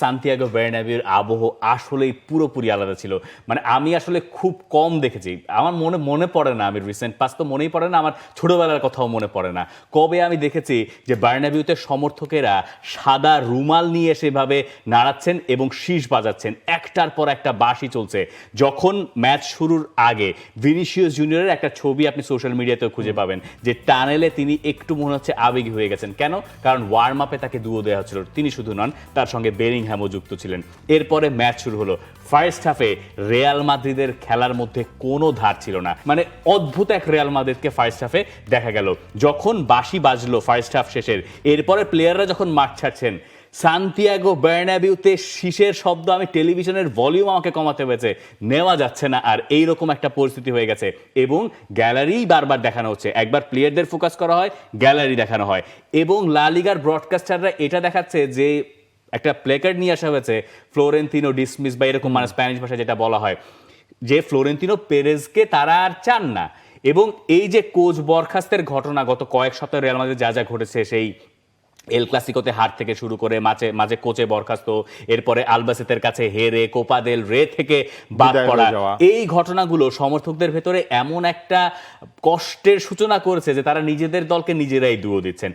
Santiago বার্নাবিউর আবহ আসলেই পুরোপুরি আলাদা ছিল। মানে আমি আসলে খুব কম দেখেছি। আমার মনে পড়ে না, আমি রিসেন্ট পাস্ট তো মনেই পড়ে না, আমার ছোটবেলার কথাও মনে পড়ে না। কবে আমি দেখেছি যে বার্নাবিউতে সমর্থকেরা সাদা রুমাল নিয়ে সেভাবে নাড়াচ্ছেন এবং শীষ বাজাচ্ছেন। একটার পর একটা বাঁশি চলছে। যখন ম্যাচ শুরুর আগে ভিনিসিয়াস জুনিয়রের একটা ছবি আপনি সোশ্যাল মিডিয়াতেও খুঁজে পাবেন যে টানেলে তিনি একটু মনে হচ্ছে আবেগী হয়ে গেছেন। কেন? কারণ ওয়ার্ম আপে তাকে দুয়ো দেওয়া হচ্ছিল। তিনি শুধু নন, তার সঙ্গে বেলিংহ্যামও যুক্ত ছিলেন। এরপরে ম্যাচ শুরু হলো। ফার্স্ট হাফে রিয়াল মাদ্রিদের খেলার মধ্যে কোনো ধার ছিল না। মানে অদ্ভুত এক রিয়াল মাদ্রিদকে ফার্স্ট হাফে দেখা গেল। যখন বাঁশি বাজলো ফার্স্ট হাফ শেষের, এরপরে প্লেয়াররা যখন মাঠ ছাড়ছেন, সান্তিয়াগো বার্নাবিউতে শীষের শব্দ, আমি টেলিভিশনের ভলিউম আমাকে কমাতে হয়েছে, নেওয়া যাচ্ছে না। আর এইরকম একটা পরিস্থিতি হয়ে গেছে এবং গ্যালারি বারবার দেখানো হচ্ছে। একবার প্লেয়ারদের ফোকাস করা হয়, গ্যালারি দেখানো হয় এবং লা লিগার ব্রডকাস্টাররা এটা দেখাচ্ছে যে একটা প্লেকার্ড নিয়ে আসা হয়েছে, ফ্লোরেন্তিনো ডিসমিস বা এরকম, মানে স্প্যানিশ ভাষায় যেটা বলা হয়, যে ফ্লোরেন্তিনো পেরেজকে তারা আর চান না। এবং এই যে কোচ বরখাস্তের ঘটনা, গত কয়েক সপ্তাহ রিয়াল মাদ্রিদে যা যা ঘটেছে, সেই এল ক্লাসিকোতে হার থেকে শুরু করে মাঝে মাঝে কোচে বরখাস্ত, এরপরে আলবাসেতের কাছে হেরে, কোপা দেল রে থেকে বাদ বিদায় পড়া, হয়ে যাওয়া। এই ঘটনাগুলো সমর্থকদের ভেতরে এমন একটা কষ্টের সূচনা করেছে যে তারা নিজেদের দলকে নিজেরাই দুয়ো দিচ্ছেন।